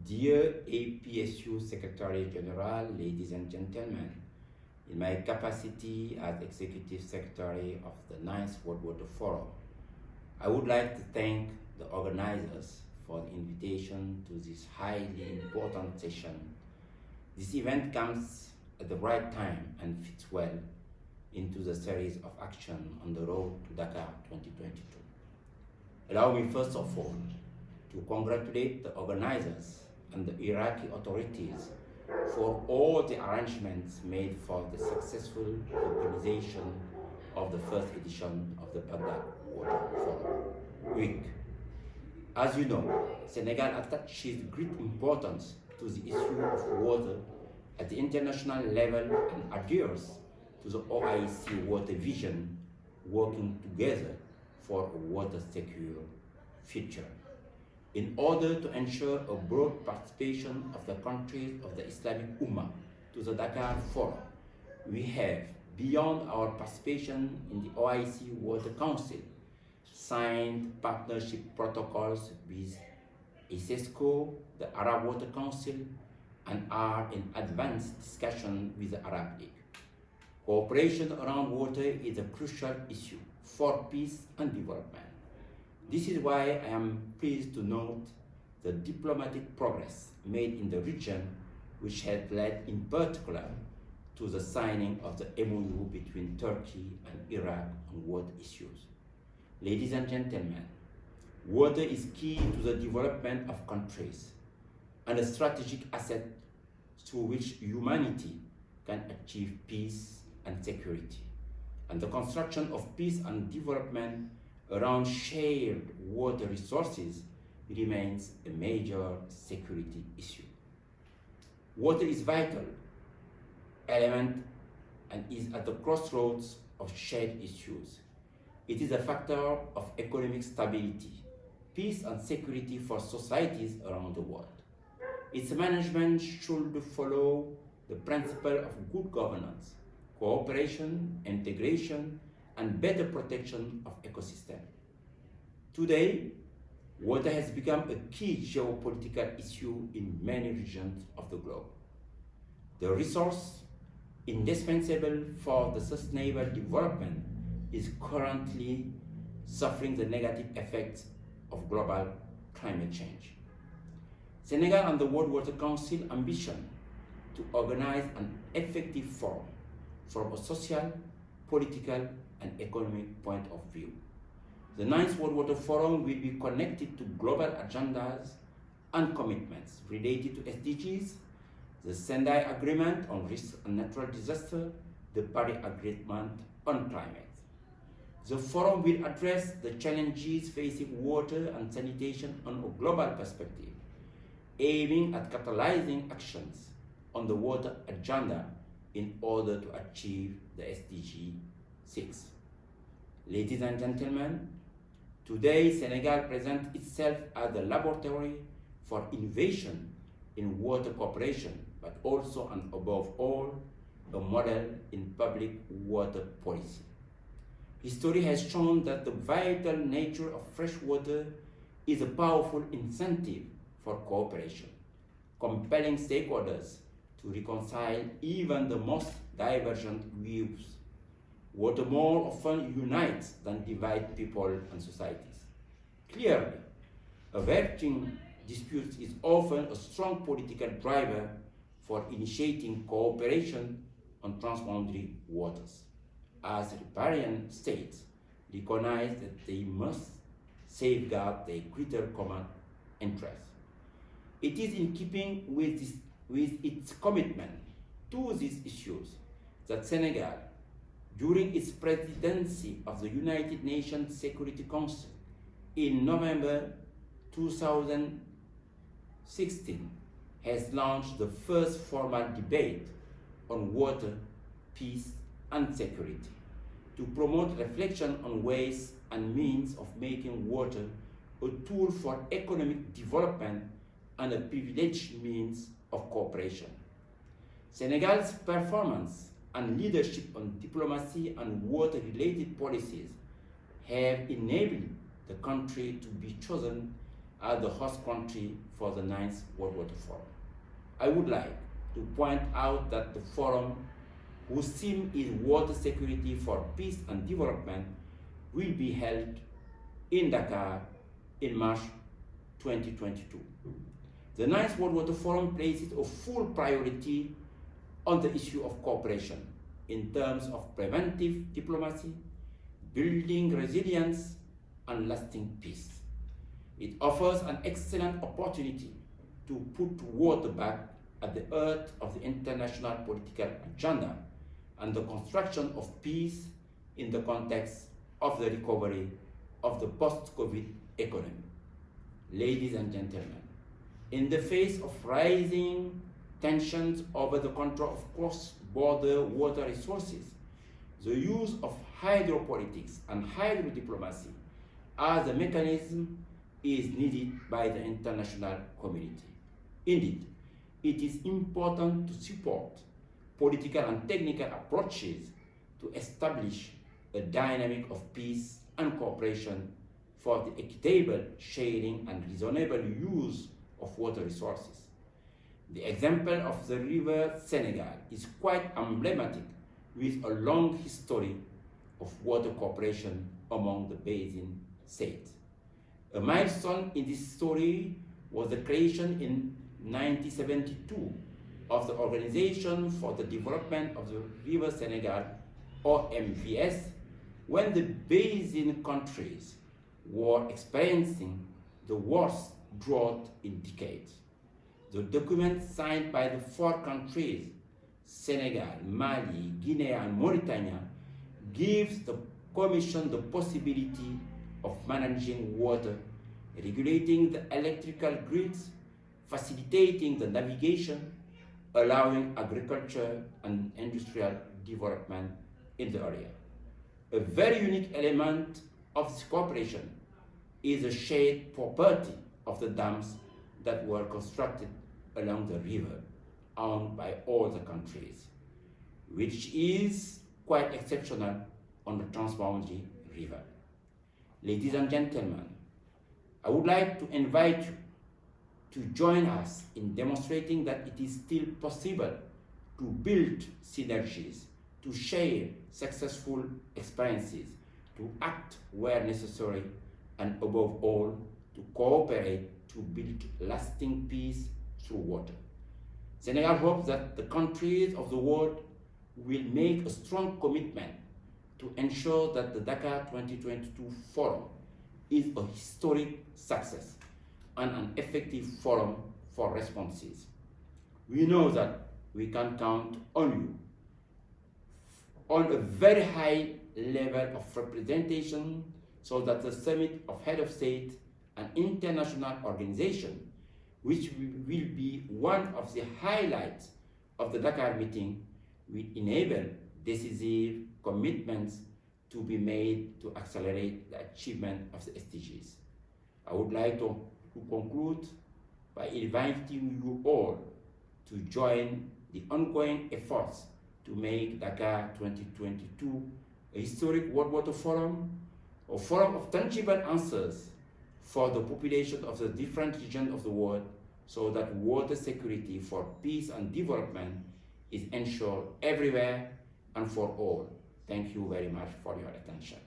Dear APSU Secretary General, ladies and gentlemen, in my capacity as Executive Secretary of the 9th World Water Forum, I would like to thank the organizers for the invitation to this highly important session. This event comes at the right time and fits well into the series of action on the road to Dakar 2022. Allow me first of all to congratulate the organizers and the Iraqi authorities for all the arrangements made for the successful organization of the first edition of the Baghdad Water Forum Week. As you know, Senegal attaches great importance to the issue of water at the international level and adheres to the OIC water vision, working together for a water-secure future. In order to ensure a broad participation of the countries of the Islamic Ummah to the Dakar Forum, we have, beyond our participation in the OIC Water Council, signed partnership protocols with ICESCO, the Arab Water Council, and are in advanced discussion with the Arab League. Cooperation around water is a crucial issue for peace and development. This is why I am pleased to note the diplomatic progress made in the region, which has led in particular to the signing of the MOU between Turkey and Iraq on water issues. Ladies and gentlemen, water is key to the development of countries and a strategic asset through which humanity can achieve peace and security. And the construction of peace and development around shared water resources remains a major security issue. Water is a vital element and is at the crossroads of shared issues. It is a factor of economic stability, peace and security for societies around the world. Its management should follow the principle of good governance, cooperation, integration, and better protection of ecosystem. Today, water has become a key geopolitical issue in many regions of the globe. The resource indispensable for the sustainable development is currently suffering the negative effects of global climate change. Senegal and the World Water Council ambition to organize an effective forum from a social, political, and economic point of view. The 9th World Water Forum will be connected to global agendas and commitments related to SDGs, the Sene Agreement on Risk and Natural Disaster, the Paris Agreement on Climate. The forum will address the challenges facing water and sanitation on a global perspective, aiming at catalyzing actions on the water agenda in order to achieve the SDG 6. Ladies and gentlemen, today Senegal presents itself as a laboratory for innovation in water cooperation, but also and above all, a model in public water policy. History has shown that the vital nature of fresh water is a powerful incentive for cooperation, compelling stakeholders to reconcile even the most divergent views. Water more often unites than divides people and societies. Clearly, averting disputes is often a strong political driver for initiating cooperation on transboundary waters, as riparian states recognize that they must safeguard their greater common interests. It is in keeping with its commitment to these issues that Senegal, during its presidency of the United Nations Security Council in November 2016, has launched the first formal debate on water, peace, and security to promote reflection on ways and means of making water a tool for economic development and a privileged means of cooperation. Senegal's performance and leadership on diplomacy and water-related policies have enabled the country to be chosen as the host country for the 9th World Water Forum. I would like to point out that the forum, whose theme is water security for peace and development, will be held in Dakar in March 2022. The 9th World Water Forum places a full priority on the issue of cooperation in terms of preventive diplomacy, building resilience, and lasting peace. It offers an excellent opportunity to put water back at the heart of the international political agenda and the construction of peace in the context of the recovery of the post-COVID economy. Ladies and gentlemen, in the face of rising tensions over the control of cross-border water resources, the use of hydropolitics and hydrodiplomacy as a mechanism is needed by the international community. Indeed, it is important to support political and technical approaches to establish a dynamic of peace and cooperation for the equitable sharing and reasonable use of water resources. The example of the river Senegal is quite emblematic, with a long history of water cooperation among the basin states. A milestone in this story was the creation in 1972 of the Organization for the Development of the River Senegal, or MVS, when the basin countries were experiencing the worst drought in decades. The document signed by the 4 countries, Senegal, Mali, Guinea, and Mauritania, gives the Commission the possibility of managing water, regulating the electrical grids, facilitating the navigation, allowing agriculture and industrial development in the area. A very unique element of this cooperation is the shared property of the dams that were constructed along the river, owned by all the countries, which is quite exceptional on the Transboundary River. Ladies and gentlemen, I would like to invite you to join us in demonstrating that it is still possible to build synergies, to share successful experiences, to act where necessary, and above all, to cooperate to build lasting peace through water. Senegal hopes that the countries of the world will make a strong commitment to ensure that the Dakar 2022 Forum is a historic success and an effective forum for responses. We know that we can count on you on a very high level of representation so that the Summit of Head of State, an international organization, which will be one of the highlights of the Dakar meeting, will enable decisive commitments to be made to accelerate the achievement of the SDGs. I would like to conclude by inviting you all to join the ongoing efforts to make Dakar 2022 a historic World Water Forum, a forum of tangible answers for the population of the different regions of the world, so that water security for peace and development is ensured everywhere and for all. Thank you very much for your attention.